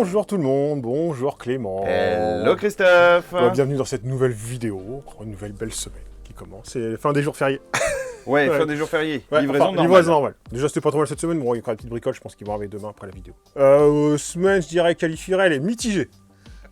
Bonjour tout le monde, bonjour Clément. Hello Christophe. Bienvenue dans cette nouvelle vidéo, une nouvelle belle semaine qui commence. C'est fin des jours fériés. Ouais, fin des jours fériés. Ouais, livraison normale. Livraison normale. Déjà c'était pas trop mal cette semaine, bon il y a une petite bricole, je pense qu'ils vont arriver demain après la vidéo. Semaine, je dirais, qualifierait, elle est mitigée.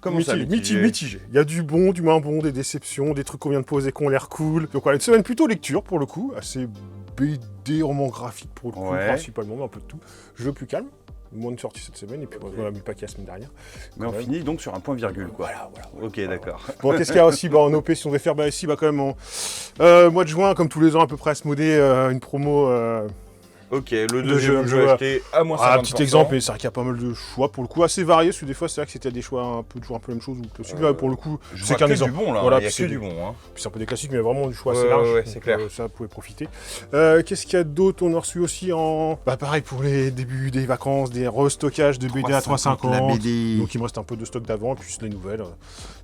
Comment ça, mitigé. Il y a du bon, du moins bon, des déceptions, des trucs qu'on vient de poser qui ont l'air cool. Donc voilà, une semaine plutôt lecture pour le coup, assez BD, roman graphique pour le coup, principalement, mais un peu de tout. Jeu plus calme. Moins de sorties cette semaine, et puis on a mis le paquet la semaine dernière. Mais on finit donc sur un point virgule, quoi. Voilà. Ok, d'accord. Bon, qu'est-ce qu'il y a aussi en OP, si on devait faire ici, quand même, en mois de juin, comme tous les ans à peu près, à se modder, une promo... Ok, le deuxième jeu acheté à moins 50%. Un petit exemple, et c'est vrai qu'il y a pas mal de choix, pour le coup, assez variés, parce que des fois, c'est vrai que c'était des choix toujours un peu la même chose, ou celui-là, pour le coup, c'est qu'un exemple. Du bon, là, voilà, il y a que du bon. Hein. Puis c'est un peu des classiques, mais vraiment du choix assez large. Ouais, c'est clair. Ça, vous pouvez profiter. Qu'est-ce qu'il y a d'autre? On a reçu aussi en... pareil, pour les débuts des vacances, des restockages de BD à 3,50. Donc il me reste un peu de stock d'avant, puis les nouvelles.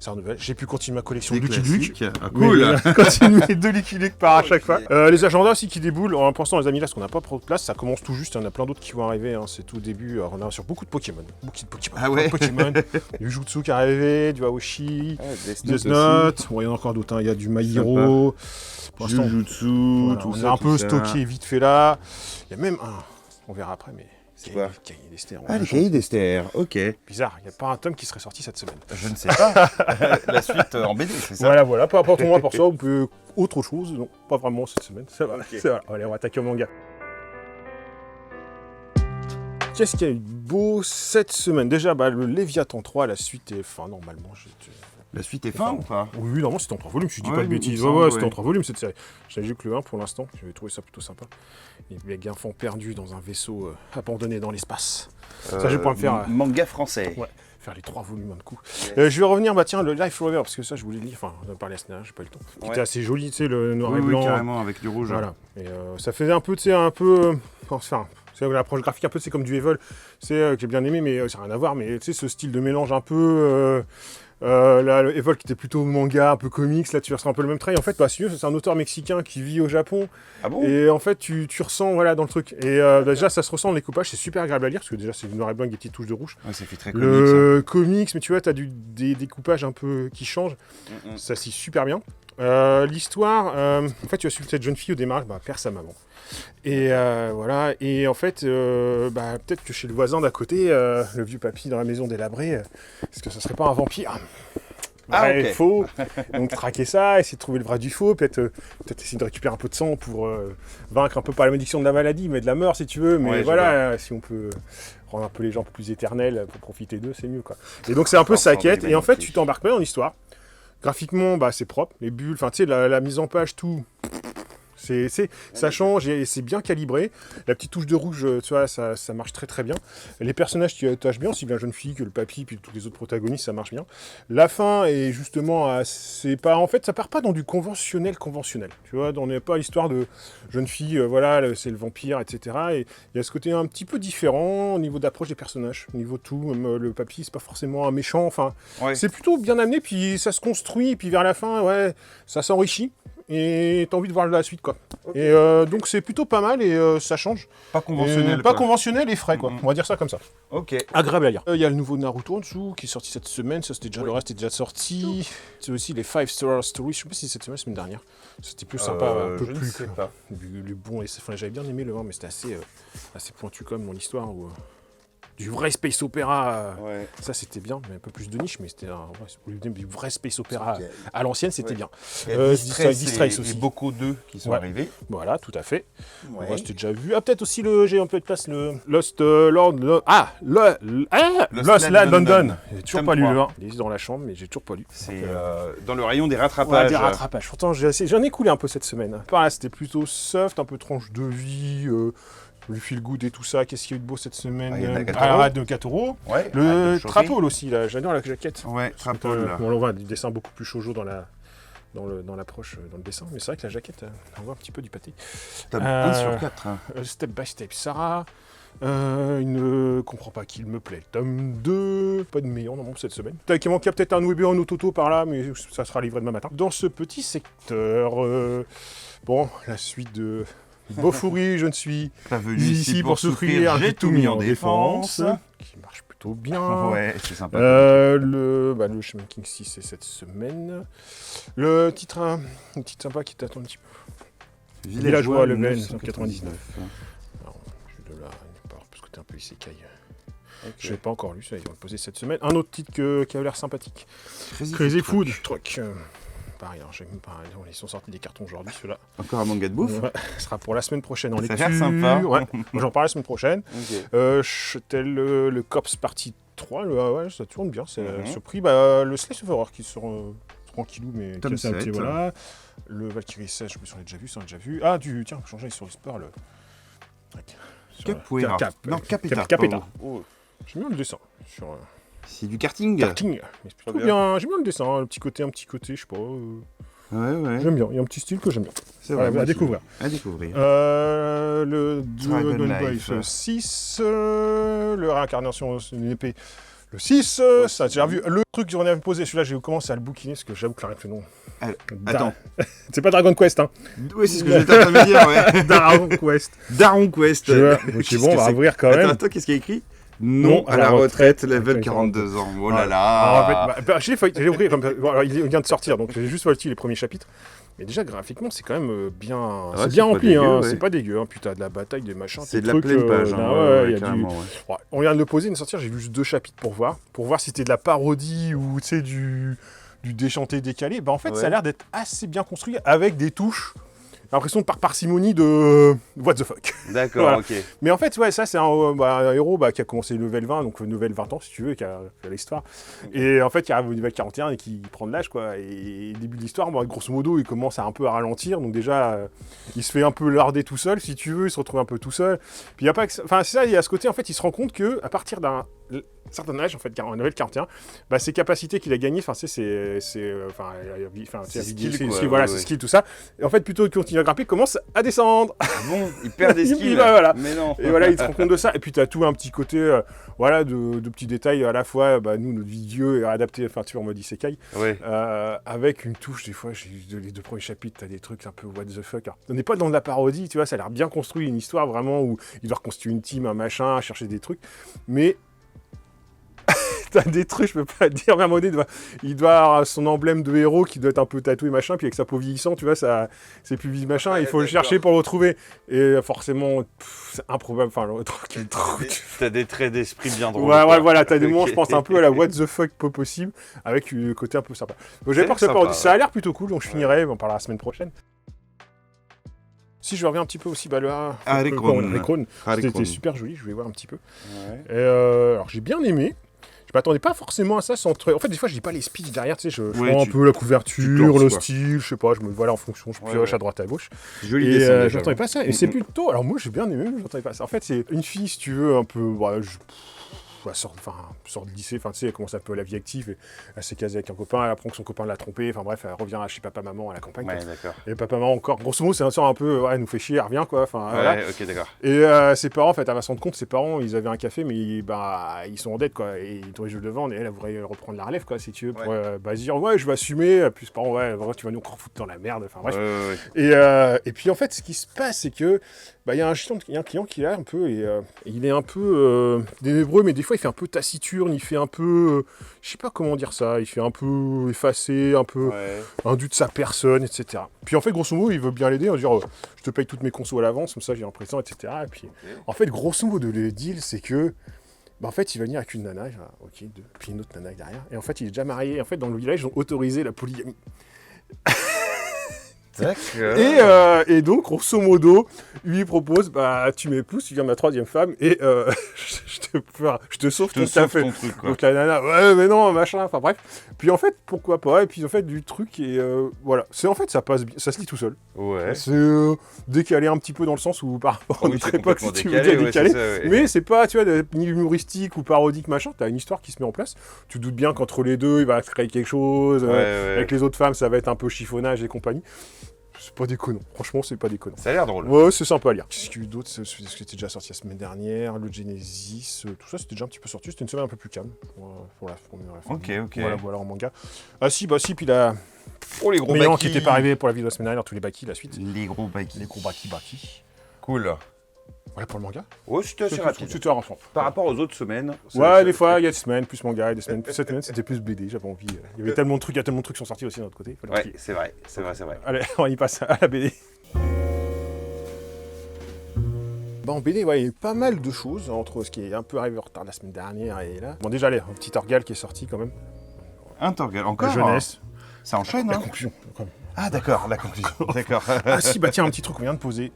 C'est nouvelle. J'ai pu continuer ma collection de Lucky Luke. Ah, cool. Continuer de Lucky Luke par à chaque fois. Les agendas aussi qui déboulent. En pensant, on les a mis là parce qu'on n'a pas trop de place. Ça commence tout juste. Il y en a plein d'autres qui vont arriver. C'est tout début. Alors, on a sur beaucoup de Pokémon. Ah ouais. Pokémon. Du Jutsu qui est arrivé, du Aoshi, Death Note. Bon, il y en a encore d'autres. Il y a du My Hero. Jujutsu, tout on ça. a un peu stocké vite fait là. Il y a même un. On verra après, mais. C'est quoi? Les cahiers d'Esther. Ah, les cahiers d'Esther, ok. Bizarre, il n'y a pas un tome qui serait sorti cette semaine. Je ne sais pas. La suite en BD, c'est ça? Voilà. Pas pour moi, pour ça, on peut autre chose. Non, pas vraiment cette semaine. C'est voilà. Allez, on va attaquer au manga. Qu'est-ce qu'il y a eu de beau cette semaine? Déjà, le Léviathan 3, la suite est fin, normalement. La suite est fin ou pas? Oui, normalement c'était en 3 volumes, je dis pas de bêtises. C'était en 3 volumes cette série. J'avais vu que le 1 pour l'instant, j'avais trouvé ça plutôt sympa. Les enfants perdus dans un vaisseau abandonné dans l'espace. Ça, je vais pouvoir me faire. Manga français. Ouais, faire les 3 volumes d'un coup. Je vais revenir, le Life Forever, parce que ça je voulais le lire, enfin, on a parlé à ce moment-là, j'ai pas eu le temps. C'était assez joli, tu sais, le noir et blanc. Oui, carrément, avec du rouge. Voilà. Et ça faisait un peu, c'est l'approche graphique un peu, c'est comme du Evil, que j'ai bien aimé, mais ça n'a rien à voir, mais tu sais, ce style de mélange un peu... là, le Evil qui était plutôt manga, un peu comics, là tu ressens un peu le même trait. En fait, c'est un auteur mexicain qui vit au Japon. Ah bon? Et en fait, tu ressens dans le truc. Et déjà, ça se ressent dans les coupages, c'est super agréable à lire, parce que déjà, c'est du noir et blanc avec des petites touches de rouge. Ouais, ça fait très comics. Le comics, mais tu vois, t'as des découpages un peu qui changent. Ça c'est super bien. L'histoire, en fait, tu as suivi cette jeune fille au démarrage, perd sa maman. Et voilà, et en fait, peut-être que chez le voisin d'à côté, le vieux papy dans la maison délabrée, est-ce que ça serait pas un vampire? Ok. Faux. Donc traquer ça, essayer de trouver le vrai du faux, peut-être essayer de récupérer un peu de sang pour vaincre un peu pas la malédiction de la maladie, mais de la mort si tu veux. Mais voilà, si on peut rendre un peu les gens un peu plus éternels pour profiter d'eux, c'est mieux quoi. Et donc c'est un peu sa quête, et en fait tu t'embarques pas dans l'histoire. Graphiquement, c'est propre, les bulles, enfin tu sais, la mise en page, tout. Ça change et c'est bien calibré. La petite touche de rouge, tu vois, ça marche très très bien. Les personnages qui attachent bien, aussi bien la jeune fille que le papy, puis tous les autres protagonistes, ça marche bien. La fin est justement ça part pas dans du conventionnel. Tu vois, on n'est pas l'histoire de jeune fille, c'est le vampire, etc. Et il y a ce côté un petit peu différent au niveau d'approche des personnages, au niveau de tout. Même le papy, c'est pas forcément un méchant. Enfin, c'est plutôt bien amené, puis ça se construit, puis vers la fin, ça s'enrichit. Et t'as envie de voir la suite, quoi. Okay. Et donc c'est plutôt pas mal et ça change. Pas conventionnel. Pas conventionnel et frais, quoi. On va dire ça comme ça. Ok. Agréable à lire. Il y a le nouveau Naruto en dessous qui est sorti cette semaine. Ça c'était déjà le reste est déjà sorti. C'est aussi les 5 Star Stories. Je sais pas si c'est cette semaine, la semaine dernière. C'était plus sympa, un peu plus. Je sais pas. Le bon, j'avais bien aimé le 1, mais c'était assez pointu comme dans l'histoire où. Du vrai space opéra, ça c'était bien, mais un peu plus de niche, mais c'était du vrai space opéra à l'ancienne, c'était bien. Distress aussi. Et beaucoup d'eux qui sont arrivés. Voilà, tout à fait. Moi, c'était déjà vu. Ah, peut-être aussi j'ai un peu de place le Lost Lord. Lost Land London. J'ai toujours pas lu le 1. Il est dans la chambre, mais j'ai toujours pas lu. C'est dans le rayon des rattrapages. Ouais, des rattrapages. Pourtant, j'en ai coulé un peu cette semaine. Par là, c'était plutôt soft, un peu tranche de vie. Le feel good et tout ça, qu'est-ce qu'il y a eu de beau cette semaine? Arrête de Katoro. Ouais, le Trapole aussi, là, j'adore la jaquette. Ouais, Trapole. On voit du dessin beaucoup plus shoujo dans l'approche, dans le dessin, mais c'est vrai que la jaquette, on voit un petit peu du pâté. Tome 1 sur 4. Step by Step, Sarah. Il ne comprend pas qu'il me plaît. Tome 2, pas de meilleur non cette semaine. Qui manque peut-être un Weber en Ototo par là, mais ça sera livré demain matin. Dans ce petit secteur, la suite de Bofuri, je ne suis pas venu ici pour souffrir, j'ai tout mis en défense. Qui marche plutôt plutôt bien. Ouais, c'est sympa. Le Shaman King 6, c'est cette semaine. Le titre sympa qui t'attend un petit peu. Villageois, le Ben, 199. Alors, je vais de là, parce que t'es un peu isekai. Okay. Je l'ai pas encore lu, ça, ils vont le poser cette semaine. Un autre titre qui a l'air sympathique. Crazy Food Truck. Pareil, alors, ils sont sortis des cartons aujourd'hui, ceux-là. Encore un manga de bouffe. Ouais, ce sera pour la semaine prochaine en lecture. Ça a l'air sympa. Ouais, j'en parle la semaine prochaine. Tel le Cops partie 3, ouais, ça tourne bien. C'est ce prix. Le Slice of Horror qui sort tranquillou, mais Tom 7, voilà. Le Valkyrie 16, je sais pas si on l'a déjà vu, Ah, tiens, changer sur le sport. Capoeira. Capeta. J'aime bien le dessin. C'est du karting. Mais c'est plutôt bien. J'aime bien le dessin, un petit côté, je sais pas. Ouais. J'aime bien, il y a un petit style que j'aime bien. C'est vrai. À découvrir. Le Dragon Life 6, le réincarnation d'une épée. Le 6, ça, j'ai vu le truc qu'on avait posé, celui-là, j'ai commencé à le bouquiner parce que j'avoue que la règle fait non. Attends. C'est pas Dragon Quest, hein. Oui, c'est ce que j'étais en train de me dire, ouais. Daron Quest. C'est bon, on va ouvrir quand même. Attends, qu'est-ce qu'il y a écrit ? Non à la retraite, level 42 ans. Oh là là. Il vient de sortir, donc j'ai juste volé les premiers chapitres. Mais déjà, graphiquement, c'est quand même bien, Ouais, c'est bien rempli, dégueu, hein. Ouais. C'est pas dégueu, hein. Putain, de la bataille, des machins. C'est de la pleine page. On vient de le poser, de sortir, j'ai vu juste 2 chapitres pour voir si c'était de la parodie ou du déchanté décalé. En fait, ça a l'air d'être assez bien construit avec des touches. J'ai l'impression par parcimonie de what the fuck. D'accord, voilà. ok. Mais en fait, ouais, ça, c'est un héros qui a commencé level 20, donc level 20 ans, si tu veux, qui a l'histoire. Et en fait, qui arrive au niveau 41 et qui prend de l'âge, quoi. Et début de l'histoire, grosso modo, il commence un peu à ralentir. Donc déjà, il se fait un peu larder tout seul, si tu veux, il se retrouve un peu tout seul. Puis il y a pas que... Enfin, c'est ça, il y a ce côté, en fait, il se rend compte qu'à partir d'un certain âge, en fait, un level 41, ses capacités qu'il a gagnées, c'est skill, tout ça. Et en fait, plutôt que continuer à grimper, il commence à descendre. Ah bon, il perd des skills. Voilà. Mais non. Et voilà, il se rend compte de ça. Et puis, tu as tout un petit côté, de petits détails à la fois. Nous, notre vidéo est adapté, en mode isekai. Ouais. Avec une touche, des fois, les 2 premiers chapitres, tu as des trucs un peu what the fuck. Alors, on n'est pas dans de la parodie, tu vois, ça a l'air bien construit, une histoire vraiment où il doit reconstituer une team, un machin, chercher des trucs. Mais t'as des trucs, je peux pas te dire, mais à un moment donné, il doit avoir son emblème de héros qui doit être un peu tatoué, machin, puis avec sa peau vieillissante, tu vois, ça, c'est plus vite, machin, il faut le chercher pour le retrouver. Et forcément, c'est improbable, le truc est trop... T'as des traits d'esprit bien drôles. Ouais, voilà, t'as des moments, je pense, un peu à la what the fuck pas possible, avec le côté un peu sympa. Donc, j'avais peur que ça a l'air plutôt cool, donc je finirai, on parlera la semaine prochaine. Si je reviens un petit peu aussi, le Recron, c'était super joli, je vais voir un petit peu. Ouais. Alors j'ai bien aimé. Je m'attendais pas forcément à ça. En fait, des fois, je lis pas les speeches derrière, tu sais, je prends un peu la couverture, le style, je sais pas, je me voilà en fonction, je pioche à droite à gauche. Joli et dessin. je m'attendais pas à ça. Et c'est plutôt. Alors moi, j'ai bien aimé, mais je m'attendais pas à ça. En fait, c'est une fille, si tu veux, un peu. Elle sort de lycée, tu sais, elle commence un peu à la vie active, et elle s'est casée avec un copain, elle apprend que son copain l'a trompée, bref, elle revient chez papa-maman à la campagne. Ouais, d'accord. Et papa-maman encore, grosso modo, c'est un sort un peu, elle nous fait chier, elle revient, quoi. Voilà. Ok, d'accord. Et ses parents, en fait, elle va se rendre compte, ses parents, ils avaient un café, mais ils sont en dette, quoi, et ils doivent le vendre, et elle voudrait reprendre la relève, quoi, si tu veux, pour dire, je vais assumer, puis ses parents, tu vas nous encore foutre dans la merde, bref. Et puis, en fait, ce qui se passe, c'est que, il y a un client qui est là un peu, et il est un peu ténébreux, mais des fois il fait un peu taciturne, il fait un peu, je sais pas comment dire ça, il fait un peu effacé, un peu indu de sa personne, etc. Puis en fait, grosso modo, il veut bien l'aider, en disant, je te paye toutes mes consos à l'avance, comme ça j'ai un présent, etc. Et puis, en fait, grosso modo, le deal, c'est que, en fait, il va venir avec une nana, puis une autre nana derrière, et en fait, il est déjà marié, et en fait, dans le village, ils ont autorisé la polygamie. Et donc, grosso modo, lui propose, tu m'épouses, tu viens ma 3e femme, et je te sauve ton truc, quoi. Donc la nana, mais non, machin, bref. Puis en fait, pourquoi pas, et puis en fait, du truc, et voilà. En fait, ça passe bien, ça se lit tout seul. Ouais. C'est décalé un petit peu dans le sens où, par rapport à notre époque, si tu veux dire décalé, mais c'est pas, tu vois, ni humoristique ou parodique, machin, t'as une histoire qui se met en place. Tu doutes bien qu'entre les deux, il va se créer quelque chose, avec les autres femmes, ça va être un peu chiffonnage et compagnie. C'est pas déconnant, franchement, c'est pas déconnant. Ça a l'air drôle. Ouais, c'est sympa à lire. Qu'est-ce qu'il y a eu d'autre? C'était déjà sorti la semaine dernière, le Genesis, tout ça, c'était déjà un petit peu sorti. C'était une semaine un peu plus calme pour la première. Ok. Voilà, en manga. Ah si, puis la... Oh, les gros Mélan qui était pas arrivé pour la vidéo de la semaine dernière, tous les baki, la suite. Les gros baki. Les gros baki. Cool. Voilà pour le manga. Ouais, c'était assez rapide. C'était arrangant. Par rapport aux autres semaines. Ouais, des fois, il y a des semaines plus manga, des semaines plus. Cette semaine, c'était plus BD, j'avais envie. Il y avait tellement de trucs, il y a tellement de trucs qui sont sortis aussi de notre côté. Ouais, c'est vrai. Allez, on y passe à la BD. En BD, ouais, il y a eu pas mal de choses, entre ce qui est un peu arrivé en retard la semaine dernière et là. Bon, déjà, allez, un petit Torgal qui est sorti quand même. Un Torgal, encore La jeunesse. Ça enchaîne, La hein. conclusion. Ah, d'accord, la conclusion. D'accord. Ah si, bah tiens, un petit truc qu'on vient de poser.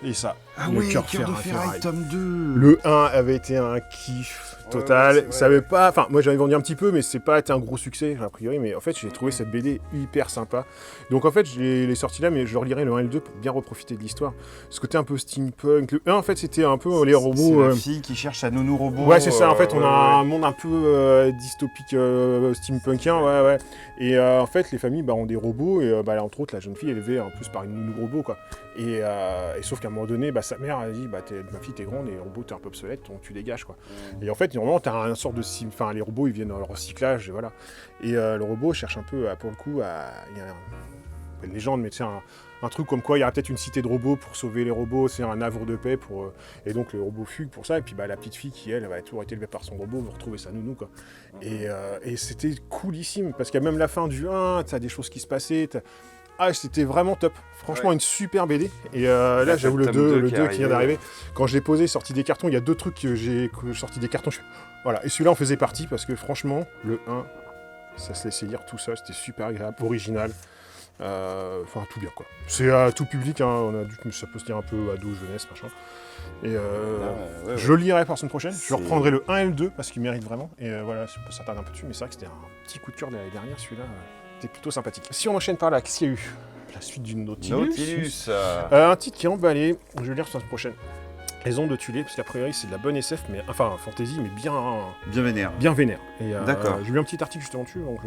Et ça, le Cœur de Ferraille, tome 2. Le 1 avait été un kiff total. Ça avait pas... Enfin, moi j'avais vendu un petit peu, mais c'est pas été un gros succès, a priori. Mais en fait, j'ai trouvé cette BD hyper sympa. Donc en fait, je l'ai sorti là, mais je relirai le 1 et le 2 pour bien reprofiter de l'histoire. Ce côté un peu steampunk. Le 1, en fait, c'était un peu les robots... C'est la fille qui cherche sa nounou robot. Ouais, c'est ça. En fait, on a un monde un peu dystopique, steampunkien, ouais. Et en fait, les familles ont des robots. Et entre autres, la jeune fille est élevée en plus par une nounou robot, quoi. Et sauf qu'à un moment donné, sa mère a dit ma fille t'es grande et les robots t'es un peu obsolète, donc tu dégages, quoi. Et en fait, normalement t'as un sort de enfin les robots ils viennent dans le recyclage et voilà. Et le robot cherche un peu pour le coup il y a une légende, mais c'est un truc comme quoi il y aura peut-être une cité de robots pour sauver les robots, c'est un havre de paix pour et donc le robot fugue pour ça. Et puis la petite fille qui elle va toujours été élevée par son robot veut retrouver sa nounou, quoi. Et c'était coolissime parce qu'il y a même la fin du 1, t'as des choses qui se passaient. Ah, c'était vraiment top. Franchement, une super BD. Et là, j'avoue le 2 qui vient d'arriver. Quand je l'ai posé, sorti des cartons, il y a 2 trucs que j'ai sorti des cartons. Voilà. Et celui-là en faisait partie parce que franchement, le 1, ça se laissait lire tout seul. C'était super agréable, original. Enfin, tout bien, quoi. C'est à tout public. Hein. On a dit ça peut se lire un peu ado, jeunesse, machin. Et je le lirai par semaine prochaine. Je reprendrai le 1 et le 2 parce qu'il mérite vraiment. Et voilà, ça tarde un peu dessus. Mais c'est vrai que c'était un petit coup de cœur de l'année dernière, celui-là. C'était plutôt sympathique. Si on enchaîne par là, qu'est-ce qu'il y a eu? La suite du Nautilus. Un titre qui est emballé, je vais le lire la semaine prochaine. Les Ondes de Tulé, parce qu'a priori c'est de la bonne SF, mais enfin fantasy, mais bien vénère. Bien vénère. Et d'accord. J'ai lu un petit article justement dessus, donc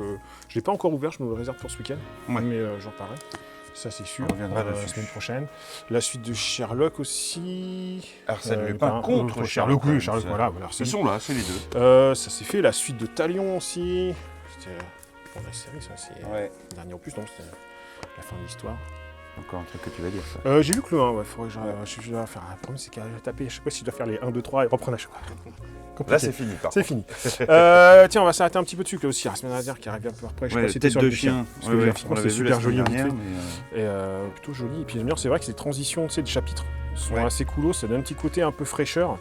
je l'ai pas encore ouvert, je me le réserve pour ce week-end. Ouais. Mais j'en parlerai. Ça c'est sûr. On reviendra la semaine prochaine. La suite de Sherlock aussi. Arsène Lupin contre Sherlock. Oui, Sherlock, voilà. Ils sont là, c'est les deux. Ça s'est fait. La suite de Talion aussi. C'était pour la série, ça c'est le dernier opus, donc c'était la fin de l'histoire. Encore un truc que tu vas dire, ça. J'ai lu que le 1, faudrait que je dois faire. Le problème, c'est qu'à taper, je sais pas si je dois faire les 1, 2, 3 et reprendre à chaque fois. Là, c'est fini, c'est fini. Tiens, on va s'arrêter un petit peu dessus, là aussi, la semaine dernière qui arrive un peu après. Je sais pas si c'était sur le chien. C'était super joli, et plutôt joli. Et puis, c'est vrai que ces transitions, tu sais, de chapitres sont assez coolos, ça donne un petit côté un peu fraîcheur.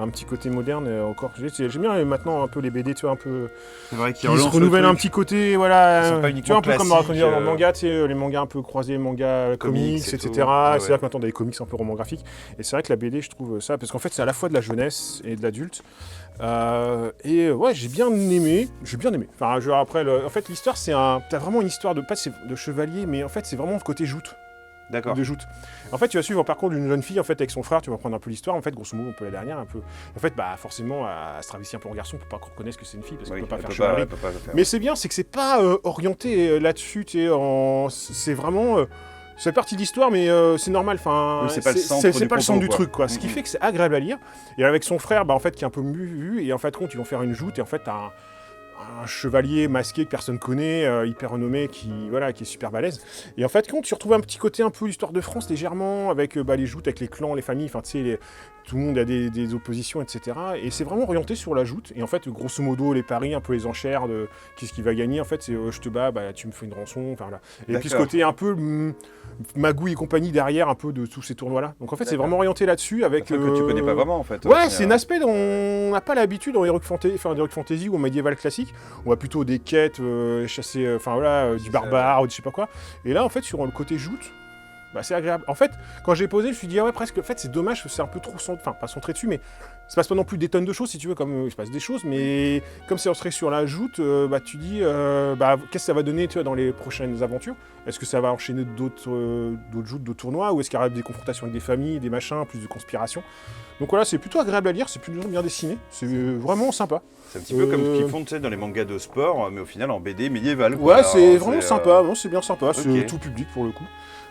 Un petit côté moderne encore. J'aime bien maintenant un peu les BD, tu vois, un peu. C'est vrai qui se renouvellent un petit côté, voilà. Tu vois, un peu comme dans le manga, tu sais, les mangas un peu croisés, mangas comics, etc. C'est vrai que maintenant, on a des comics un peu romans-graphiques. Et c'est vrai que la BD, je trouve ça, parce qu'en fait, c'est à la fois de la jeunesse et de l'adulte. Et ouais, j'ai bien aimé. Enfin, après, en fait, l'histoire, t'as vraiment une histoire de, pas de chevalier, mais en fait, c'est vraiment le côté joute. D'accord. De joute. En fait, tu vas suivre le parcours d'une jeune fille en fait avec son frère. Tu vas prendre un peu l'histoire. En fait, grosso modo, un peu la dernière, un peu. En fait, forcément, elle se travestit un peu en garçon pour pas qu'on reconnaisse que c'est une fille parce qu'elle peut pas faire chevalier. Mais c'est bien, c'est que c'est pas orienté là-dessus. C'est vraiment. C'est partie de l'histoire, mais c'est normal. Enfin, c'est pas le centre du truc, quoi. Ce qui fait que c'est agréable à lire. Et avec son frère, en fait, qui est un peu mu, et en fait, ils vont faire une joute. Et en fait, t'as un chevalier masqué que personne connaît, hyper renommé, qui est super balèze. Et en fait, quand tu retrouves un petit côté un peu l'histoire de France légèrement, avec les joutes, avec les clans, les familles, enfin tu sais, tout le monde a des oppositions, etc. Et c'est vraiment orienté sur la joute. Et en fait, grosso modo, les paris, un peu les enchères de qu'est-ce qui va gagner. En fait, c'est je te bats, tu me fais une rançon. Enfin là. Et puis ce côté un peu magouille et compagnie derrière, un peu de tous ces tournois-là. Donc en fait, c'est vraiment orienté là-dessus avec. Un truc que tu connais pas vraiment en fait. Ouais, c'est un aspect dont on n'a pas l'habitude dans les Heroic Fantasy ou en médiéval classique. On va plutôt des quêtes, chasser, du barbare ou je sais pas quoi. Et là, en fait, sur le côté joute, c'est agréable. En fait, quand j'ai posé, je me suis dit, presque, en fait, c'est dommage, c'est un peu trop, pas centré dessus, mais il se passe pas non plus des tonnes de choses, si tu veux, comme il se passe des choses, mais comme c'est centré sur la joute, tu dis, qu'est-ce que ça va donner, tu vois, dans les prochaines aventures? Est-ce que ça va enchaîner d'autres joutes, d'autres tournois, ou est-ce qu'il y aura des confrontations avec des familles, des machins, plus de conspiration? Donc voilà, c'est plutôt agréable à lire, c'est plutôt bien dessiné, c'est vraiment sympa. C'est un petit peu comme ce qu'ils font, tu sais, dans les mangas de sport, mais au final en BD médiéval. Ouais, c'est vraiment sympa, c'est bien sympa, c'est tout public pour le coup.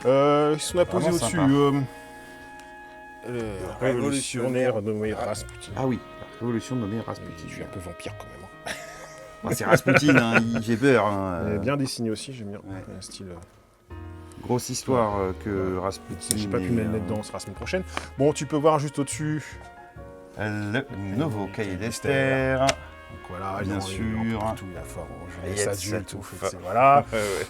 Qu'est-ce qu'on a posé au-dessus révolutionnaire nommé Rasputin. Ah oui, révolution nommée Rasputin. Je suis un peu vampire quand même. C'est Rasputin, il fait peur. Bien dessiné aussi, j'aime bien. Un style Grosse histoire que Rasputin. J'ai pas pu mettre dedans, ce sera la semaine prochaine. Bon, tu peux voir juste au-dessus. Le nouveau cahier d'Esther. Donc voilà, bien sûr. Tout, il a fort en jeunesse adulte, voilà.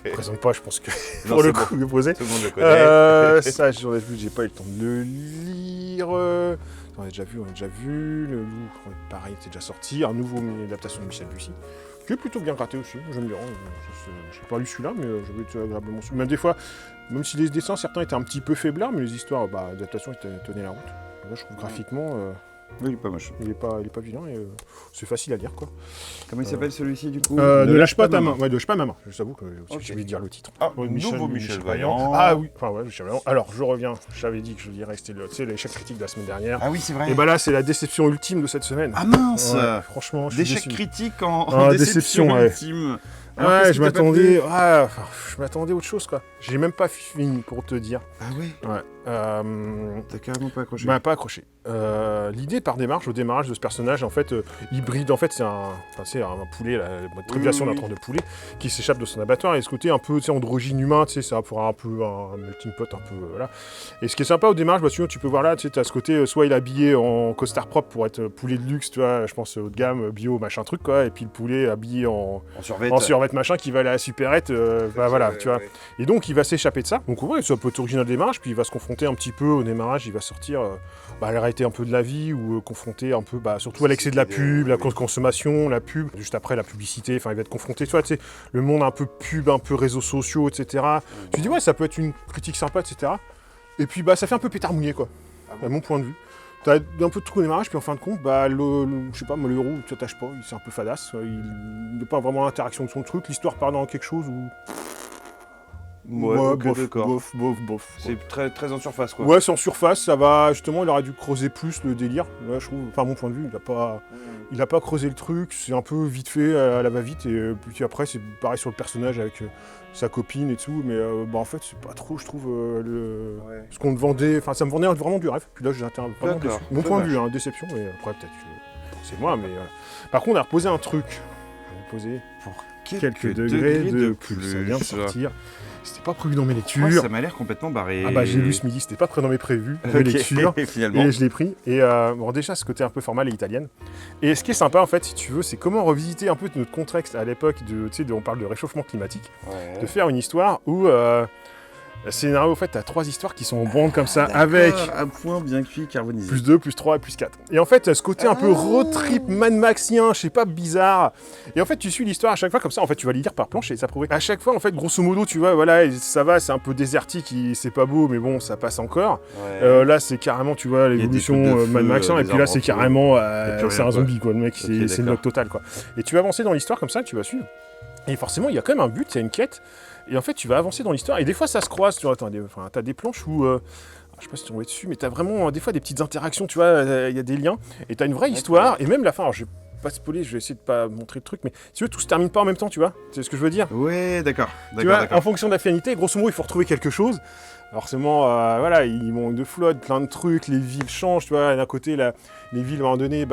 Je présente pas, je pense que pour le coup, le poser. Tout le monde le connaît. Ça, j'ai pas eu le temps de le lire. On a déjà vu. Le loup, pareil, c'est déjà sorti. Un nouveau adaptation de Michel Bussy, qui est plutôt bien raté aussi. J'aime bien. Je n'ai pas lu celui-là, mais j'avais été agréablement surpris. Même des fois, même si les dessins, certains étaient un petit peu faiblards, mais les histoires d'adaptation tenaient la route. Là, je trouve graphiquement. Oui, il est pas moche. Il est pas vilain et c'est facile à lire, quoi. Comment il s'appelle celui-ci du coup? Ne lâche pas ta main. Ouais, ne lâche pas ma main. Je t'avoue que j'ai oublié de dire le titre. Ah, nouveau Michel Vaillant. Ah oui, enfin ouais, Michel Vaillant. Alors, je reviens. J'avais dit que je dirais c'était l'échec critique de la semaine dernière. Ah oui, c'est vrai. Et bah là, c'est la déception ultime de cette semaine. Ah mince. Franchement, je suis d'échec déçu. critique en déception ultime. Alors, ouais, je m'attendais à autre chose, quoi. J'ai même pas fini pour te dire. Ah oui. Ouais. T'as carrément pas accroché. Bah, pas accroché. L'idée au démarrage de ce personnage, en fait, hybride, en fait, c'est un poulet, la trépiation d'un tronc de poulet, qui s'échappe de son abattoir, et ce côté un peu, androgyne humain, ça va pour un peu un melting pot, un peu, voilà. Et ce qui est sympa au démarrage, tu peux voir là, tu as ce côté, soit il est habillé en costard propre pour être poulet de luxe, tu vois, je pense haut de gamme, bio, machin truc, quoi, et puis le poulet habillé en survêt machin, qui va aller à la supérette, voilà, tu vois. Et donc, il va s'échapper de ça. Donc, ouais, c'est un peu original au démarrage, puis il va se confronter un petit peu au démarrage, il va sortir à la réalité un peu de la vie, ou confronté un peu, surtout à l'excès de la pub, la consommation, la pub, juste après la publicité, enfin il va être confronté, tu vois, le monde un peu pub, un peu réseaux sociaux, etc. Tu dis ouais, ça peut être une critique sympa, etc. Et puis ça fait un peu pétard mouillé, quoi, à mon point de vue. T'as un peu de tout au démarrage, puis en fin de compte, je sais pas, le héros, tu t'attaches pas, c'est un peu fadasse, il n'a pas vraiment l'interaction de son truc, l'histoire part dans quelque chose où... Ouais, bof. C'est très, très en surface, quoi. Ouais, c'est en surface, ça va, justement, il aurait dû creuser plus le délire, ouais, je trouve, enfin, à mon point de vue, il a pas creusé le truc, c'est un peu vite fait, à la va-vite, et puis après, c'est pareil sur le personnage avec sa copine et tout, mais en fait, c'est pas trop, je trouve, ce qu'on te vendait, enfin, ça me vendait vraiment du rêve, puis là, j'étais vraiment déçu. Mon point de vue, déception, mais après, peut-être que c'est moi, mais voilà. Par contre, on a reposé un truc, pour quelques degrés de plus, ça vient de sortir. C'était pas prévu dans mes lectures. Ouais, ça m'a l'air complètement barré. Ah j'ai lu ce midi, c'était pas prévu dans mes lectures. Finalement. Et je l'ai pris. Et déjà, ce côté un peu formal et italienne. Et ce qui est sympa, en fait, si tu veux, c'est comment revisiter un peu notre contexte à l'époque on parle de réchauffement climatique, de faire une histoire où... le scénario, en fait, t'as 3 histoires qui sont en bande comme ça, avec... un point bien cuit, carbonisé. Plus 2, plus 3 et plus 4. Et en fait, t'as ce côté un peu road trip, Mad Maxien, je sais pas, bizarre. Et en fait, tu suis l'histoire à chaque fois comme ça. En fait, tu vas les lire par planche et ça prouve. À chaque fois, en fait, grosso modo, tu vois, voilà, ça va, c'est un peu désertique, c'est pas beau, mais bon, ça passe encore. Ouais. Là, c'est carrément, tu vois, l'évolution Mad Maxien. Et puis là, c'est carrément... c'est un zombie, quoi. Le mec, c'est une log totale, quoi. Et tu vas avancer dans l'histoire comme ça, tu vas suivre. Et forcément, il y a quand même un but, il y a une quête. Et en fait, tu vas avancer dans l'histoire. Et des fois, ça se croise. Tu vois, t'as des planches où... je sais pas si tu tombes dessus, mais t'as vraiment des fois des petites interactions, tu vois, il y a des liens. Et t'as une vraie histoire. Et même la fin, alors je vais pas spoiler, je vais essayer de pas montrer le truc, mais si tu veux, tout se termine pas en même temps, tu vois. C'est ce que je veux dire. Ouais, d'accord. Tu vois, en fonction de l'affinité, grosso modo, il faut retrouver quelque chose. Forcément, voilà, il manque de flotte, plein de trucs, les villes changent, tu vois. D'un côté, les villes, à un moment donné,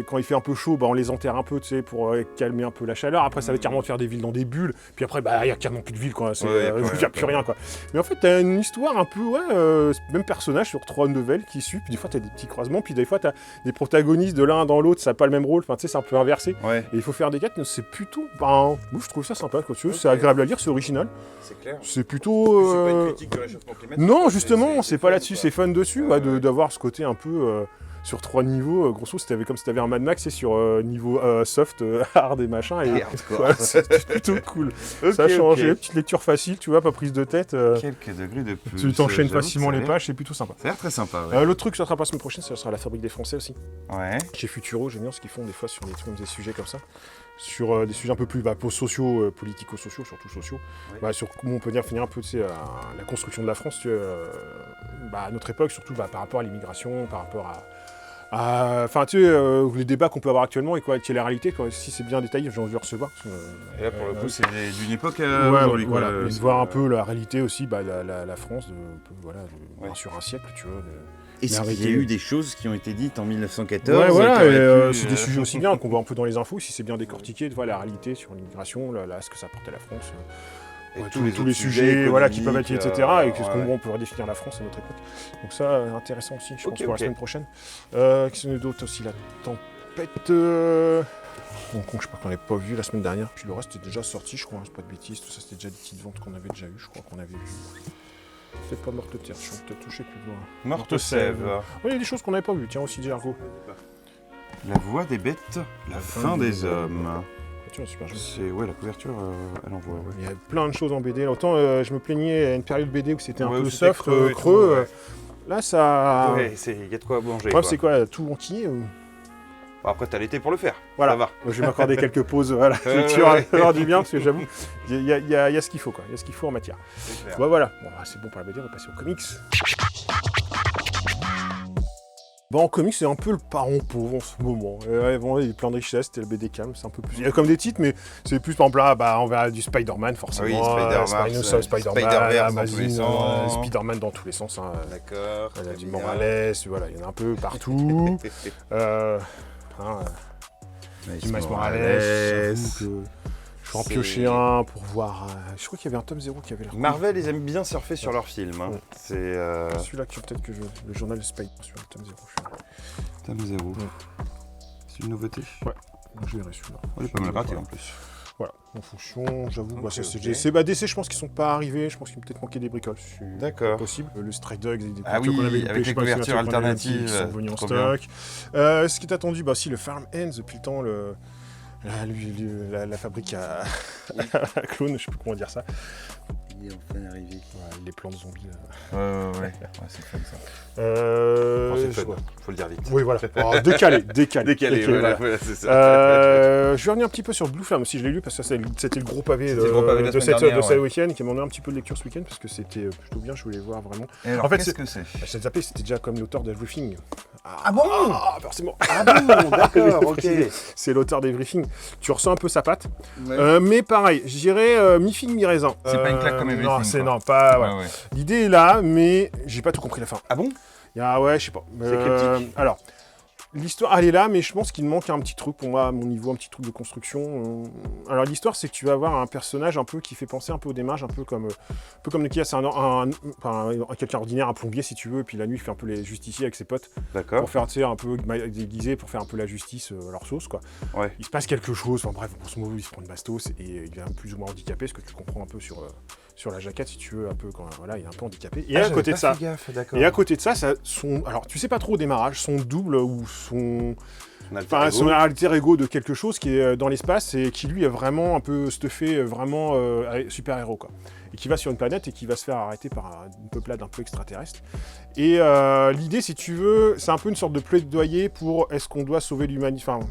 quand il fait un peu chaud, on les enterre un peu, tu sais, pour calmer un peu la chaleur. Après, ça va carrément faire des villes dans des bulles. Puis après, il y a carrément plus de villes, quoi. Il n'y a plus rien, quoi. Mais en fait, t'as une histoire un peu, même personnage sur 3 novelles qui suivent. Puis des fois, t'as des petits croisements. Puis des fois, t'as des protagonistes de l'un dans l'autre, ça n'a pas le même rôle. Enfin, tu sais, c'est un peu inversé. Ouais. Et il faut faire des quêtes. C'est plutôt, je trouve ça sympa, quoi. Tu veux, c'est agréable à lire, c'est original. C'est clair. C'est plutôt. C'est pas une critique de réchauffement climatique. Non, justement, c'est pas là-dessus, c'est fun dessus, d'avoir ce côté un peu sur 3 niveaux. Grosso, comme si t'avais un Mad Max, et sur niveau soft, hard et machin. Et c'est plutôt cool. Ça a changé, petite lecture facile, tu vois, pas prise de tête. Quelques degrés de plus. Tu t'enchaînes facilement les pages, c'est plutôt sympa. Ça a l'air très sympa, ouais. L'autre truc, ça sera pas la semaine prochaine, ça sera la Fabrique des Français aussi. Ouais. Chez Futuro, j'aime bien ce qu'ils font des fois sur des sujets comme ça. Sur des sujets un peu plus sociaux, politico-sociaux, surtout sociaux, sur comment on peut finir un peu la construction de la France, à notre époque, surtout par rapport à l'immigration, par rapport les débats qu'on peut avoir actuellement et qui est la réalité, si c'est bien détaillé, j'ai envie de recevoir. Et là, pour le coup, c'est d'une époque aujourd'hui. Voilà, et de voir un peu la réalité aussi, la France, sur un siècle, tu vois. Est-ce qu'il y a eu des choses qui ont été dites en 1914 Ouais, voilà, c'est des sujets aussi bien qu'on voit un peu dans les infos, si c'est bien décortiqué, de voir la réalité sur l'immigration, ce que ça apporte à la France. tous les sujets voilà, qui peuvent être, etc. Et qu'est-ce qu'on peut redéfinir la France à notre époque. Donc ça, intéressant aussi, je pense, pour la semaine prochaine. Qu'est-ce qu'on a d'autre aussi? La tempête... Hong Kong, je crois qu'on l'avait pas vu la semaine dernière. Puis le reste était déjà sorti, je crois, hein, c'est pas de bêtises. Tout ça, c'était déjà des petites ventes qu'on avait déjà eues, je crois qu'on avait vues. Peut-être pas Morte Terre, je suis peut-être touché plus loin. Morte Sève. Oui, il y a des choses qu'on n'avait pas vues, tiens, aussi Gergo. La voix des bêtes, la fin des hommes. Super joli. C'est la couverture, elle envoie. Ouais. Il y a plein de choses en BD. Autant je me plaignais à une période BD où c'était un peu soft, creux. Là, ça. Ouais, il y a de quoi manger. Ouais, c'est quoi, tout entier Bon, après, t'as l'été pour le faire. Voilà. Ça va. Je vais m'accorder quelques pauses. Voilà. Lecture à l'heure du bien, parce que j'avoue, il y a ce qu'il faut, quoi. Il y a ce qu'il faut en matière. Bon, voilà. Bon, c'est bon pour la BD, on va passer aux comics. Bon, en comics, c'est un peu le parent pauvre en ce moment. Bon, il y a plein de richesses, c'était le BD calme, c'est un peu plus... Il y a comme des titres, mais c'est plus, par exemple, là, on verra du Spider-Man, forcément. Oui, Spider-Man, Amazon, Spider-Man dans tous les sens. Hein. D'accord. Il y a du Morales, voilà, il y en a un peu partout. Du Miles Morales. Je vais en piocher un pour voir... je crois qu'il y avait un tome 0 qui avait l'air... Marvel, ils aiment bien surfer sur leurs films. Hein. C'est celui-là que peut-être que je... Le journal de Spider, celui-là, tome 0. Tome 0. C'est une nouveauté? Ouais, je verrai celui-là. Il est pas mal raté en plus. Voilà, en fonction, j'avoue, c'est DC, je pense qu'ils sont pas arrivés, je pense qu'il peut-être manqué des bricoles. D'accord. Possible. Le Stray Dogs, des couvertures qu'on avait loupées, avec les couvertures alternatives, qui sont venues en stock. Ce qui est attendu, si le Farm Ends depuis le temps, la fabrique à clones, je sais plus comment dire ça. Il est enfin arrivé. Ouais, les plans de zombies. Ouais, c'est fun ça. C'est fun, faut le dire vite. Oui, voilà. Décalé, voilà, c'est ça. Je vais revenir un petit peu sur Blue Flamme aussi, je l'ai lu parce que c'était le gros pavé de cette week-end qui m'en a un petit peu de lecture ce week-end parce que c'était plutôt bien, je voulais voir vraiment. Et alors, en fait, qu'est-ce que c'est? Je l'ai zappé, c'était déjà comme l'auteur d'Everything. Ah bon? Forcément. Ah bon, d'accord, ok. C'est l'auteur d'Everything. Tu ressens un peu sa patte. Ouais. Mais pareil, je dirais mi-figue, mi-raisin. C'est pas une claque comme Everything. Non, pas. Ouais. L'idée est là, mais j'ai pas tout compris la fin. Ah bon? Ouais, je sais pas. C'est cryptique. Alors, l'histoire, elle est là, mais je pense qu'il manque un petit truc pour moi, à mon niveau, un petit truc de construction. Alors, l'histoire, c'est que tu vas avoir un personnage un peu qui fait penser un peu au démarche, un peu comme Nokia, c'est quelqu'un ordinaire, un plombier si tu veux, et puis la nuit, il fait un peu les justiciers avec ses potes. D'accord. Pour faire, tu sais, un peu déguisé, pour faire un peu la justice à leur sauce, quoi. Ouais. Il se passe quelque chose, enfin bref, pour ce moment, il se prend une bastos, et il est plus ou moins handicapé, ce que tu comprends un peu sur la jaquette, si tu veux, un peu quand voilà, il est un peu handicapé. Et à côté de ça, alors tu sais pas trop au démarrage, son double ou son alter ego de quelque chose qui est dans l'espace et qui lui est vraiment un peu stuffé, vraiment super héros quoi. Et qui va sur une planète et qui va se faire arrêter par une peuplade un peu extraterrestre. Et l'idée, si tu veux, c'est un peu une sorte de plaidoyer pour est-ce qu'on doit sauver l'humanité, enfin,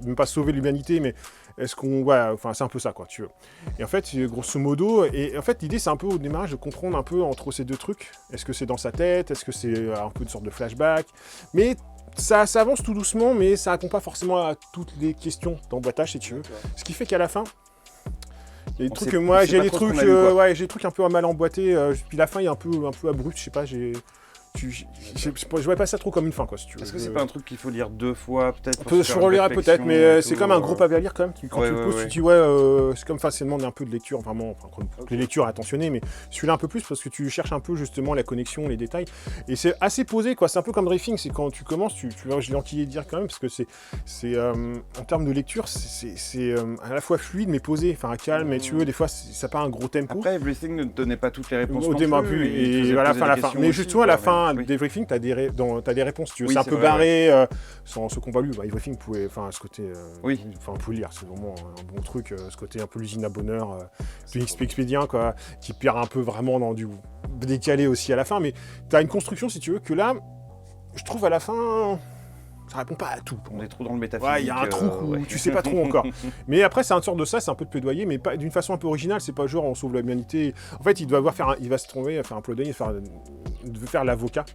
même pas sauver l'humanité, mais est-ce qu'on... Ouais, enfin, c'est un peu ça, quoi, tu veux. Et en fait, grosso modo, et en fait, l'idée, c'est un peu au démarrage de comprendre un peu entre ces deux trucs. Est-ce que c'est dans sa tête? Est-ce que c'est un peu une sorte de flashback? Mais ça avance tout doucement, mais ça répond pas forcément à toutes les questions d'emboîtage, si tu veux. Ce qui fait qu'à la fin, il y a des trucs que moi, j'ai des trucs un peu mal emboîtés. Puis la fin, il est un peu abrupt, je sais pas, je vois pas ça trop comme une fin, quoi, si tu veux. Est-ce que c'est pas un truc qu'il faut lire 2 fois, peut-être? Je relirai peut-être, mais c'est comme un gros pavé à lire quand même. Quand tu le poses, tu te dis, c'est comme facilement un peu de lecture, vraiment, les lectures attentionnées, mais celui-là un peu plus parce que tu cherches un peu justement la connexion, les détails. Et c'est assez posé, quoi. C'est un peu comme Dreyfing, c'est quand tu commences, je l'ai enquillé de dire quand même, parce que c'est en termes de lecture, c'est à la fois fluide, mais posé, enfin calme, mais tu veux, des fois, ça part un gros tempo. Après, Everything ne donnait pas toutes les réponses. Au début, et à la fin. Mais justement, à la fin, d'Everything, t'as des réponses, tu veux. C'est un peu barré, sans ce qu'on va lire. Everything pouvait, enfin, ce côté, on peut lire, c'est vraiment un bon truc, ce côté un peu l'usine à bonheur, expédient, quoi, qui perd un peu vraiment dans du décalé aussi à la fin, mais t'as une construction, si tu veux, que là, je trouve à la fin, ça répond pas à tout. On est trop dans le métaphysique. Ouais, il y a un trou où tu sais pas trop encore. Mais après, c'est une sorte de ça, c'est un peu de plaidoyer, mais pas d'une façon un peu originale. C'est pas genre on sauve l'humanité. En fait, il va se trouver, faire un plaidoyer, faire l'avocat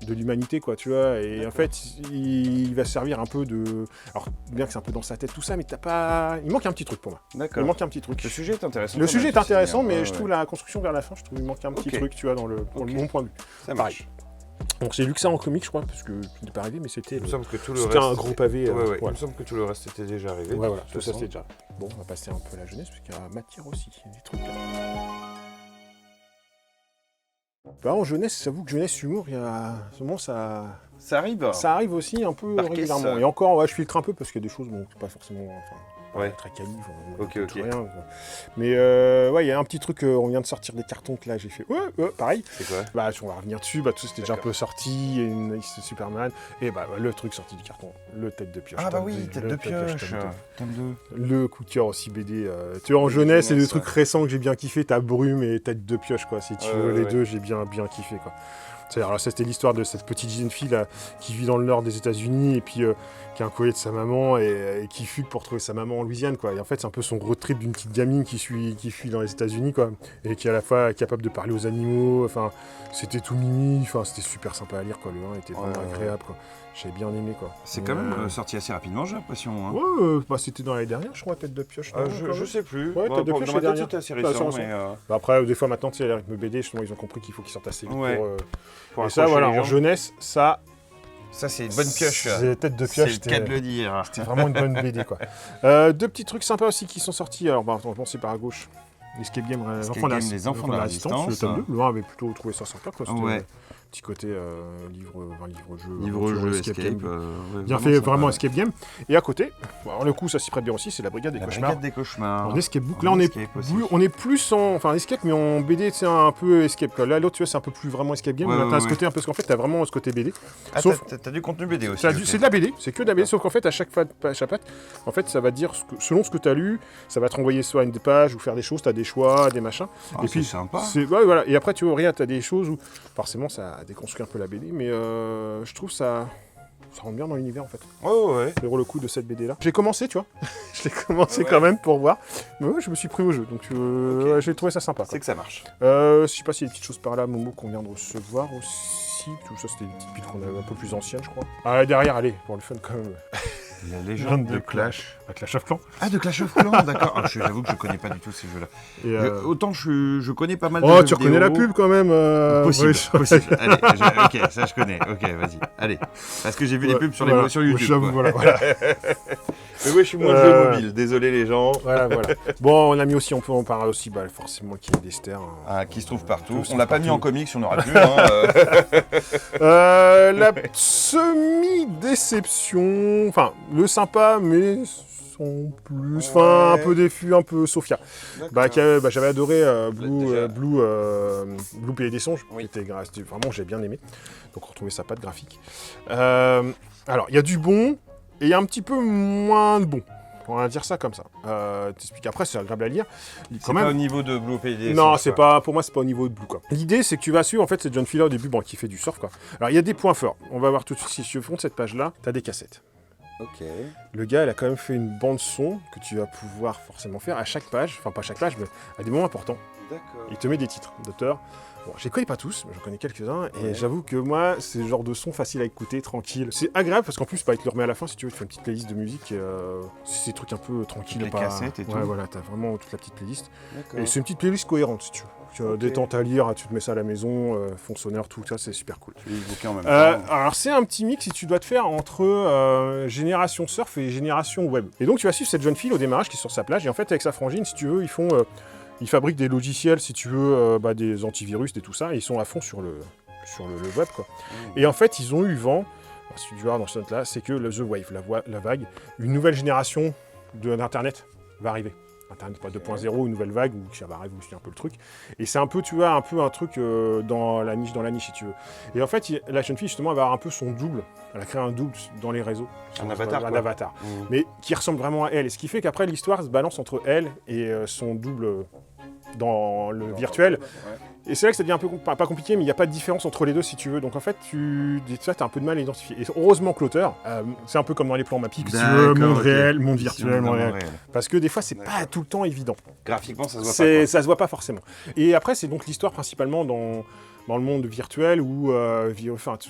de l'humanité, quoi, tu vois. Et en fait, il va se servir un peu de. Alors, bien que c'est un peu dans sa tête tout ça, mais il manque un petit truc pour moi. D'accord. Il manque un petit truc. Le sujet est intéressant. Le sujet est intéressant, mais je trouve la construction vers la fin, il manque un petit truc, tu vois, dans mon point de vue. Ça marche. Donc j'ai lu que ça en comics, je crois, parce que je n'ai pas arrivé, mais c'était un gros pavé. Ouais. Il me semble que tout le reste était déjà arrivé. Ouais, voilà, tout ça c'était déjà. Bon, on va passer un peu à la jeunesse, parce qu'il y a matière aussi, il y a des trucs. Bah, en jeunesse, j'avoue que jeunesse humour, il y a. Souvent, ça arrive aussi un peu régulièrement. Et encore, ouais, je filtre un peu parce qu'il y a des choses, bon, c'est pas forcément. Très quali, rien. Mais ouais, il y a un petit truc, on vient de sortir des cartons que là j'ai fait. Pareil. C'est quoi? Bah, on va revenir dessus, tout c'était déjà un peu sorti, Superman, et bah le truc sorti du carton, le Tête de Pioche. Ah bah oui, Tête de Pioche, tome 2. Le coup de cœur aussi BD. Tu vois, en jeunesse, c'est des trucs récents que j'ai bien kiffé, t'as Brume et Tête de Pioche, quoi. Si tu veux, les deux, j'ai bien kiffé, quoi. Alors, ça, c'était l'histoire de cette petite jeune fille là, qui vit dans le nord des États-Unis et puis qui a un courrier de sa maman et qui fugue pour trouver sa maman en Louisiane, quoi. Et en fait, c'est un peu son road trip d'une petite gamine qui fuit dans les États-Unis, quoi, et qui est à la fois capable de parler aux animaux. Enfin, c'était tout mimi. Enfin, c'était super sympa à lire, quoi. Le 1 était vraiment agréable, quoi. J'avais bien aimé, quoi. C'est quand même sorti assez rapidement, j'ai l'impression. Hein. Ouais, c'était dans l'année dernière, je crois, Tête de Pioche. Je sais plus. Ouais, Tête de Pioche, dans ma tête, c'était assez récent. Mais après, des fois, maintenant, tu sais, les rythmes BD, justement, ils ont compris qu'il faut qu'ils sortent assez vite pour et ça, voilà, en jeunesse, ça, c'est une bonne pioche. C'est Tête de Pioche. C'est le cas de le dire. C'était vraiment une bonne BD, quoi. Deux petits trucs sympas aussi qui sont sortis. Alors, on va commencer par à gauche. Escape Game, les enfants de la résistance. Le tome 2. Le 1 avait plutôt trouvé ça sympa, quoi. C'était petit côté livre-jeu, Escape Game. Bien fait, vraiment Escape Game. Et à côté, alors, le coup, ça s'y prête bien aussi, c'est la Brigade des Cauchemars. En Escape Book. Là, on est plus en. Enfin, Escape, mais en BD, c'est un peu Escape, quoi. Là, l'autre, tu vois, c'est un peu plus vraiment Escape Game. Là, t'as ce côté, parce qu'en fait, t'as vraiment ce côté BD. Ah, sauf t'as du contenu BD aussi. C'est de la BD, c'est que de la BD, sauf qu'en fait, à chaque chapitre, en fait, ça va dire, selon ce que t'as lu, ça va te renvoyer soit une page ou faire des choses, t'as des choix, des machins. Et puis, c'est sympa. Voilà. Et après, tu vois, rien, t'as des choses où, forcément, ça déconstruit un peu la BD, mais je trouve ça rentre bien dans l'univers, en fait. Ouais. C'est le coup de cette BD là. J'ai commencé, tu vois. Je l'ai commencé quand même pour voir. Mais ouais, je me suis pris au jeu, donc j'ai trouvé ça sympa. C'est que ça marche. Je sais pas s'il y a des petites choses par là, Momo, qu'on vient de recevoir aussi. Tout ça, c'était une petite pile qu'on avait un peu plus ancienne, je crois. Ah, derrière, allez, pour le fun quand même. La légende de Clash. Clash of Clans. Ah, de Clash of Clans, d'accord. J'avoue que je connais pas du tout ces jeux-là. Autant je connais pas mal de jeux tu reconnais la pub quand même. Possible. Allez, ok, ça je connais. Ok, vas-y. Allez. Parce que j'ai vu les pubs sur YouTube. J'avoue, voilà. Mais ouais, je suis moins de jeux mobiles. Désolé les gens. Voilà. Bon, on a mis aussi, on peut en parler aussi, forcément, qui est Dexter. Qui se trouve partout. On l'a pas mis en comics, on aurait pu. La semi-déception. Enfin, le sympa, mais sans plus. Enfin, un peu déçu, un peu Sophia. J'avais adoré Blue Pays des Songes. C'était vraiment, j'ai bien aimé. Donc, on retrouvait sa patte graphique. Alors, il y a du bon et il y a un petit peu moins de bon. On va dire ça comme ça. T'expliques après, c'est agréable à lire. C'est pas au niveau de Blue Pays des Songes. Non, c'est pas. Pour moi, c'est pas au niveau de Blue, quoi. L'idée, c'est que tu vas suivre. En fait, c'est John Fila au début, qui fait du surf, quoi. Alors, il y a des points forts. On va voir tout de suite. Si tu fais cette page-là, t'as des cassettes. Ok. Le gars, il a quand même fait une bande son que tu vas pouvoir forcément faire à chaque page. Enfin, pas à chaque page, mais à des moments importants. D'accord. Il te met des titres d'auteurs. Bon, je les connais pas tous, mais j'en connais quelques-uns. Et j'avoue que moi, c'est le genre de son facile à écouter, tranquille. C'est agréable parce qu'en plus, il te le remet à la fin si tu veux. Tu fais une petite playlist de musique. C'est des trucs un peu tranquilles. Les cassettes et tout. Ouais, voilà, t'as vraiment toute la petite playlist. D'accord. Et c'est une petite playlist cohérente si tu veux. Détente à lire, tu te mets ça à la maison, fond sonore, tout ça, c'est super cool. Tu lis le bouquin en même temps. Alors, c'est un petit mix si tu dois te faire entre génération surf et génération web. Et donc, tu vas suivre cette jeune fille au démarrage qui est sur sa plage. Et en fait, avec sa frangine, si tu veux, ils fabriquent des logiciels, si tu veux, des antivirus et tout ça, et ils sont à fond sur le web, quoi. Et en fait, ils ont eu vent, si tu vois dans ce note-là, c'est que The Wave, la vague, une nouvelle génération d'Internet va arriver. Internet 2.0, une nouvelle vague, où ça va révolutionner un peu le truc. Et c'est un peu, tu vois, un truc dans la niche, si tu veux. Et en fait, la jeune fille, justement, elle va avoir un peu son double. Elle a créé un double dans les réseaux. Un avatar, Un avatar. Mais qui ressemble vraiment à elle. Et ce qui fait qu'après, l'histoire se balance entre elle et son double dans le virtuel. Ouais. Et c'est là que ça devient un peu pas compliqué, mais il n'y a pas de différence entre les deux si tu veux. Donc en fait, tu as un peu de mal à identifier. Et heureusement que l'auteur, c'est un peu comme dans les plans Mappy, que si tu veux, monde réel, monde virtuel, monde réel. Parce que des fois, c'est pas tout le temps évident. Graphiquement, ça se voit pas. Ça se voit pas forcément. Et après, c'est donc l'histoire principalement dans le monde virtuel où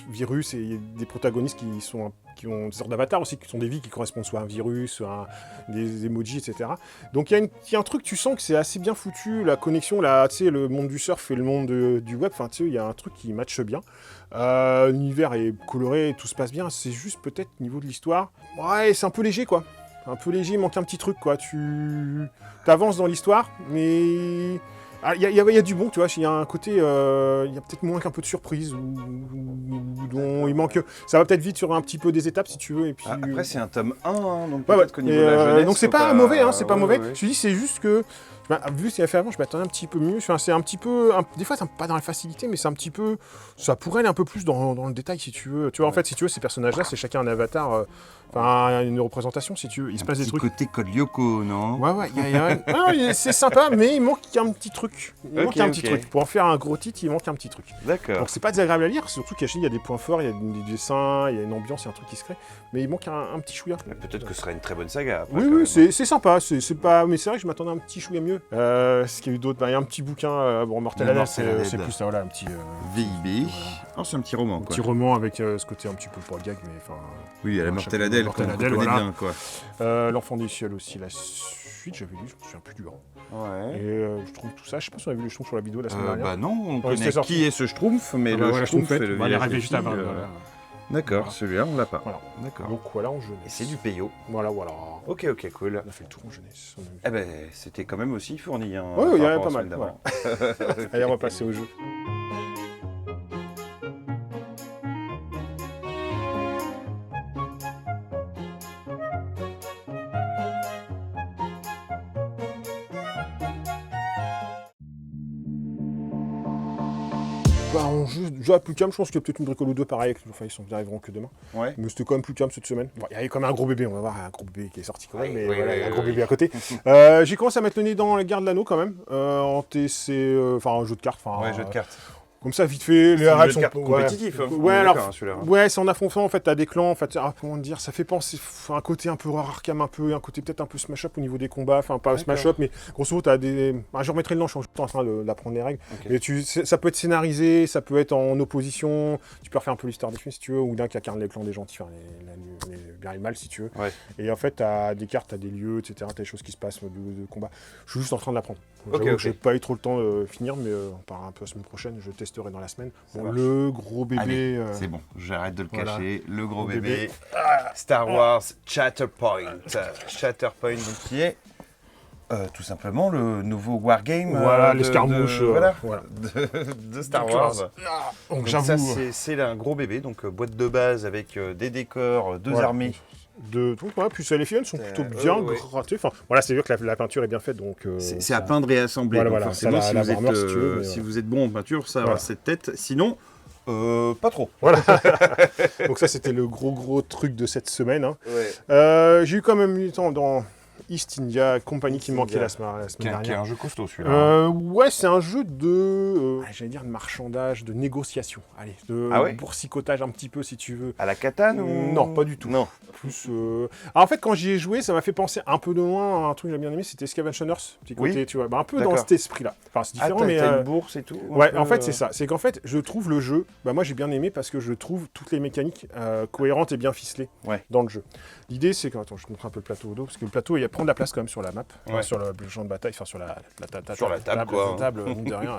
virus et des protagonistes qui sont qui ont des sortes d'avatars aussi, qui sont des vies qui correspondent soit à un virus, soit à des emojis, etc. Donc il y a un truc, tu sens que c'est assez bien foutu, la connexion, là, tu sais, le monde du surf et le monde du web, enfin, tu sais, il y a un truc qui matche bien. L'univers est coloré, tout se passe bien, c'est juste peut-être au niveau de l'histoire, ouais, c'est un peu léger, quoi. Un peu léger, il manque un petit truc, quoi. Tu avances dans l'histoire, mais... Il y a du bon, tu vois, il y a un côté, il y a peut-être moins qu'un peu de surprise, ou dont il manque... Ça va peut-être vite sur un petit peu des étapes, si tu veux, et puis... Après, c'est un tome 1, hein, donc ouais, peut-être qu'au niveau de la jeunesse... Donc c'est pas mauvais, hein, c'est pas mauvais. Ouais. Je te dis, c'est juste que... vu ce qu'il a fait avant, je m'attendais un petit peu mieux. Enfin, c'est un petit peu... des fois, c'est pas dans la facilité, mais c'est un petit peu... Ça pourrait aller un peu plus dans le détail, si tu veux. Tu vois, en fait, si tu veux, ces personnages-là, c'est chacun un avatar... une représentation, si tu veux. Il se passe des trucs. Côté Code Lyoko, non? Ouais, c'est sympa, mais il manque un petit truc. Il manque un petit truc. Pour en faire un gros titre, il manque un petit truc. D'accord. Donc c'est pas désagréable à lire, surtout qu'il y a des points forts, il y a des dessins, il y a une ambiance, il y a un truc qui se crée. Mais il manque un petit chouïa. Peut-être que ce sera une très bonne saga. Après, oui, c'est sympa. C'est pas... Mais c'est vrai que je m'attendais un petit chouïa mieux. Ce qu'il y a eu d'autre, il y a un petit bouquin, Mortel Adèle, c'est plus ça, voilà, un petit... VIB. Oh, c'est un petit roman, quoi. Un petit roman avec ce côté un petit peu pour le gag, mais enfin... Oui, à la Mortel Adèle, qu'on connaît bien, quoi. L'Enfant des Cieux aussi, la suite, j'avais lu, je me souviens plus du nom. Ouais. Et je trouve tout ça, je sais pas si on a vu le Schtroumpf sur la vidéo la semaine dernière. Bah non, on connaît qui est ce Schtroumpf, mais le Schtroumpf et le il est arrivé juste avant. D'accord, voilà. Celui-là, on l'a pas. Voilà. D'accord. Donc voilà, en jeunesse. Et c'est du payo. Voilà. Ok, cool. On a fait le tour en jeunesse. Eh ben, c'était quand même aussi fourni. Hein, ouais, il y avait pas mal. Voilà. Allez, on va passer au jeu. En jeu à plus calme, je pense qu'il y a peut-être une bricole ou deux pareil, enfin ils n'arriveront que demain. Ouais. Mais c'était quand même plus calme cette semaine. Bon, il y avait quand même un gros bébé, on va voir un gros bébé qui est sorti quand même, mais voilà, il y a un gros bébé à côté. J'ai commencé à mettre le nez dans la Guerre de l'Anneau quand même, en TC, enfin un jeu de cartes. Jeu de cartes. Comme ça, vite fait, les règles sont compétitifs. Ouais, alors, ouais, c'est en affrontant, en fait, t'as des clans, en fait, comment dire, ça fait penser, un côté un peu Horror Arkham, un côté peut-être un peu Smash Up au niveau des combats, enfin pas Smash Up, mais grosso modo, t'as des... je remettrai le nom, je suis en train d'apprendre les règles, mais ça peut être scénarisé, ça peut être en opposition, tu peux refaire un peu l'histoire des films si tu veux, ou d'un qui incarne les clans des gentils, enfin, les bien et le mal si tu veux. Ouais. Et en fait, t'as des cartes, t'as des lieux, etc., t'as des choses qui se passent de combat. Je suis juste en train de l'apprendre. J'ai pas eu trop le temps de finir, mais on part un peu la semaine prochaine, je testerai dans la semaine. Bon, le gros bébé... Allez, c'est bon, j'arrête de le cacher. Le gros bébé. Star Wars Shatterpoint. Shatterpoint, donc, qui est tout simplement le nouveau wargame. Voilà, l'escarmouche. De Star Wars. Donc ça, c'est un gros bébé, donc boîte de base avec des décors, deux armées. Puis les films sont plutôt bien grattés. Enfin, voilà, c'est sûr que la peinture est bien faite, donc. C'est à peindre et assembler. Voilà, forcément, si vous êtes bon en peinture, ça aura cette tête. Sinon, pas trop. Voilà. Donc ça, c'était le gros truc de cette semaine. Hein. Ouais. J'ai eu quand même eu le temps dans East India Company qui manquait la semaine dernière. Qui est un jeu costaud celui-là. Ouais, c'est un jeu de, j'allais dire de marchandage, de négociation. Allez, de boursicotage un petit peu si tu veux. À la Catane ou... Non, pas du tout. Non. Plus. Alors, en fait, quand j'y ai joué, ça m'a fait penser un peu de loin à un truc que j'ai bien aimé, c'était Scavengers, petit côté, tu vois, un peu dans cet esprit-là. Enfin, c'est différent, mais t'as une bourse et tout. Ouais, en fait, c'est ça. C'est qu'en fait, je trouve le jeu, moi j'ai bien aimé parce que je trouve toutes les mécaniques cohérentes et bien ficelées dans le jeu. L'idée, c'est que, attends, je te montre un peu le plateau au dos, parce que le plateau, il prend de la place quand même sur la map, sur le champ de bataille, enfin sur la table, mine de rien.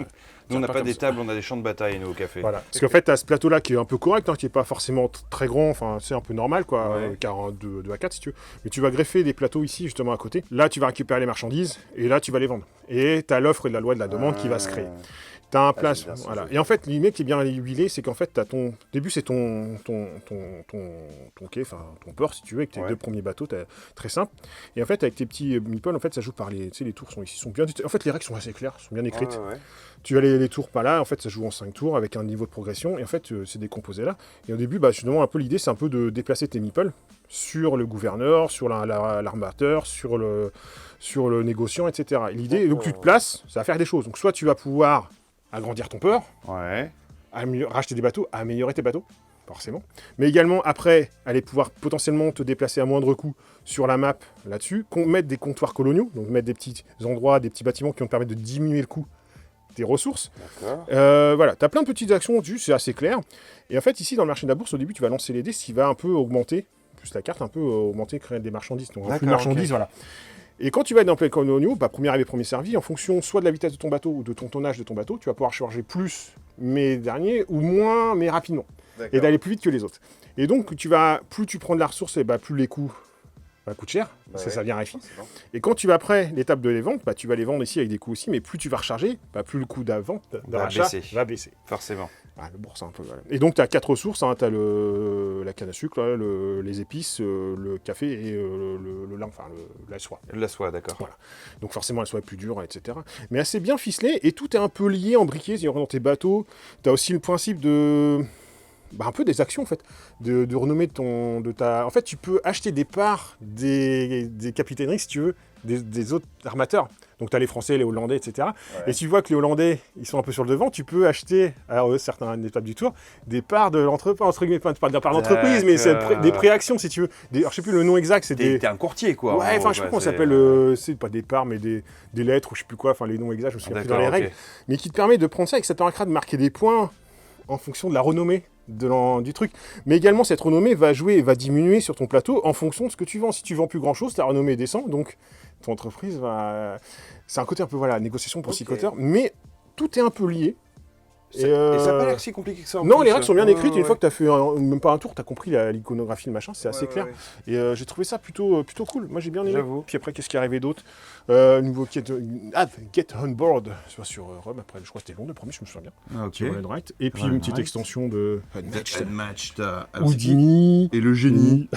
Nous, on n'a pas des tables, on a des champs de bataille, nous, au café. Voilà. Parce qu'en fait, tu as ce plateau-là qui est un peu correct, qui n'est pas forcément très grand, enfin, c'est un peu normal, quoi, 2 à 4 si tu veux. Mais tu vas greffer des plateaux ici, justement, à côté. Là, tu vas récupérer les marchandises, et là, tu vas les vendre. Et tu as l'offre et la loi de la demande qui va se créer. T'as un place, voilà. Et en fait, l'image qui est bien huilé, c'est qu'en fait, t'as ton début, c'est ton quai, enfin ton port, si tu veux, avec tes 2 premiers bateaux, très simple. Et en fait, avec tes petits meeples, en fait, ça joue par les, tu sais, les tours sont ici, sont bien. En fait, les règles sont assez claires, sont bien écrites. Tu as les tours par là, en fait, ça joue en 5 tours avec un niveau de progression. Et en fait, c'est décomposé là. Et au début, justement, un peu l'idée, c'est un peu de déplacer tes meeples sur le gouverneur, sur l'armateur, sur le négociant, etc. Et l'idée, donc tu te places, ça va faire des choses. Donc soit tu vas pouvoir agrandir ton port, racheter des bateaux, améliorer tes bateaux, forcément. Mais également, après, aller pouvoir potentiellement te déplacer à moindre coût sur la map là-dessus, mettre des comptoirs coloniaux, donc mettre des petits endroits, des petits bâtiments qui vont te permettre de diminuer le coût tes ressources. D'accord. Voilà, tu as plein de petites actions dessus, c'est assez clair. Et en fait, ici, dans le marché de la bourse, au début, tu vas lancer les dés, ce qui va un peu augmenter, plus la carte, un peu augmenter, créer des marchandises. Donc, un flux de marchandises, voilà. Et quand tu vas être dans le Economio, premier arrivé, premier servi, en fonction soit de la vitesse de ton bateau ou de ton tonnage de ton bateau, tu vas pouvoir charger plus mais dernier ou moins mais rapidement. Et d'aller plus vite que les autres. Et donc, plus tu prends de la ressource, et plus les coûts coûtent cher, parce que ça vient réfi. Et quand tu vas après l'étape de les ventes, tu vas les vendre ici avec des coûts aussi, mais plus tu vas recharger, plus le coût de vente, va baisser. Forcément. Le bourse, un peu. Voilà. Et donc, tu as 4 ressources. Tu as la canne à sucre, les épices, le café et le lin, enfin la soie. La soie, d'accord. Voilà. Donc, forcément, la soie est plus dure, etc. Mais assez bien ficelé et tout est un peu lié, embriqué. C'est-à-dire, dans tes bateaux, tu as aussi le principe de. Un peu des actions en fait, de renommer En fait, tu peux acheter des parts des capitaineries si tu veux, des autres armateurs. Donc tu as les Français, les Hollandais, etc. Ouais. Et si tu vois que les Hollandais, ils sont un peu sur le devant, tu peux acheter, alors eux, certaines étapes du tour, des parts de l'entreprise, entre guillemets, pas des parts d'entreprise, mais c'est des préactions si tu veux. Alors, je sais plus le nom exact, c'est T'es un courtier quoi. Ouais, enfin je sais pas comment ça s'appelle, c'est pas des parts, mais des lettres ou je sais plus quoi, enfin les noms exacts, je me souviens plus dans les règles. Mais qui te permet de prendre ça et que ça te permettra de marquer des points en fonction de la renommée du truc. Mais également, cette renommée va diminuer sur ton plateau en fonction de ce que tu vends. Si tu vends plus grand-chose, ta renommée descend, donc ton entreprise va... C'est un côté un peu, négociation pour psychoteur, mais tout est un peu lié. Et ça n'a pas l'air si compliqué que ça. Non, les règles sont bien écrites. Une fois que tu as fait même pas un tour, tu as compris l'iconographie, le machin, c'est assez clair. Ouais. Et j'ai trouvé ça plutôt cool. Moi, j'ai bien aimé. J'avoue. Puis après, qu'est-ce qui est arrivé d'autre nouveau Get On Board sur Rome. Après, je crois que c'était Londres, le premier, je me souviens bien. Ok. Sur Right. Et puis une petite extension de Unmatched. Houdini. Et le génie.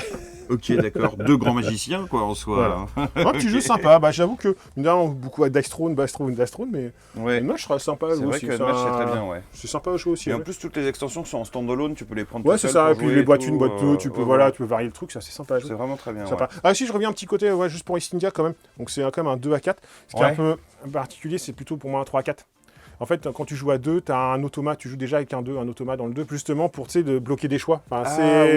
Ok, d'accord. 2 grands magiciens, quoi, en soi. Voilà. Un petit jeu sympa. J'avoue que, beaucoup à Dastron, mais moi, je serais sympa. C'est vrai que Unmatched, c'est très bien, ouais. C'est sympa à jouer aussi. Et en plus, toutes les extensions sont en standalone, tu peux les prendre. Ouais, c'est ça. Et puis les boîtes 1, boîte 2, tu peux varier le truc, ça c'est sympa à jouer. C'est vraiment très bien. Sympa. Ah si, je reviens un petit côté, juste pour East India quand même. Donc c'est quand même un 2 à 4. Ce qui est un peu particulier, c'est plutôt pour moi un 3 à 4. En fait, quand tu joues à 2, tu as un automa, tu joues déjà avec un automa dans le 2, justement pour de bloquer des choix. Enfin,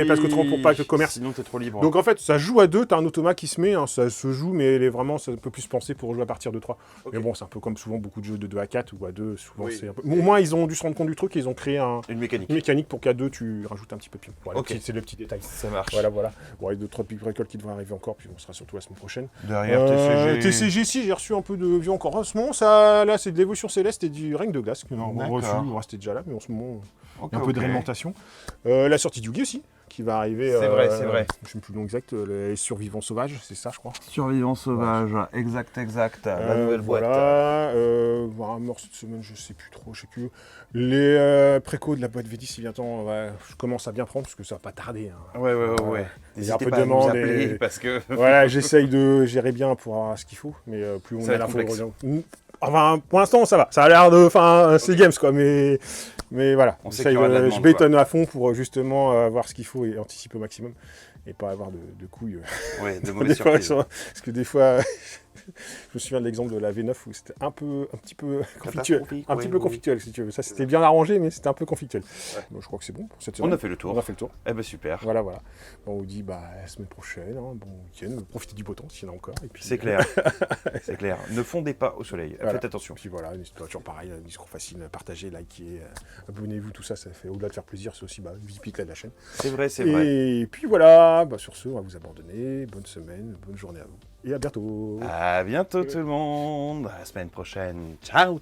parce que trop pour pas avec le commerce. Sinon, tu es trop libre. Donc en fait, ça joue à 2, tu as un automa qui se met, ça se joue, mais ça peut plus se penser pour jouer à partir de 3. Okay. Mais bon, c'est un peu comme souvent beaucoup de jeux de 2 à 4 ou à 2, souvent c'est un peu... Au moins, ils ont dû se rendre compte du truc et ils ont créé une mécanique pour qu'à 2, tu rajoutes un petit peu pion. Voilà, c'est le petit détail. Ça marche. Voilà. Bon, il y a 2-3 petites récoltes qui devraient arriver encore, puis on sera surtout la semaine prochaine. Derrière TCG, si, j'ai reçu un peu de vieux encore. En ce moment, là, c'est de l'évolution céleste et du règne de glace. On restait déjà là, mais en ce moment, il y a un peu de réalimentation. La sortie du Yugi aussi, qui va arriver. C'est vrai. Je ne sais plus le nom exact, les survivants sauvages, c'est ça, je crois. Survivants sauvages, exact. La nouvelle boîte. Mort cette semaine, je sais plus trop, Les précos de la boîte V10, je commence à bien prendre, parce que ça va pas tarder. Ouais. Il y a un peu de demande. Parce que... Voilà, j'essaye de gérer bien pour avoir ce qu'il faut, mais plus on a l'info. Enfin, pour l'instant, ça va. Ça a l'air de... Enfin, c'est games, quoi, mais voilà. Je bétonne à fond pour justement avoir ce qu'il faut et anticiper au maximum. Et pas avoir de couilles. De mauvaises surprises. Parce que des fois... Je me souviens de l'exemple de la V9 où c'était un petit peu conflictuel. Un petit peu conflictuel, si tu veux. Ça, c'était bien arrangé, mais c'était un peu conflictuel. Ouais. Bon, je crois que c'est bon pour cette semaine. On a fait le tour. Eh ben super. Voilà. Bon, on vous dit la semaine prochaine, bon week-end, profitez du beau temps s'il y en a encore. C'est clair. C'est clair. Ne fondez pas au soleil. Voilà. Faites attention. Puis voilà, toujours pareil, un discours facile, partagez, likez, abonnez-vous, tout ça fait au-delà de faire plaisir, c'est aussi visiter la chaîne. C'est vrai. Et puis voilà, sur ce, on va vous abandonner. Bonne semaine, bonne journée à vous. Et à bientôt. À bientôt tout le monde. À la semaine prochaine. Ciao.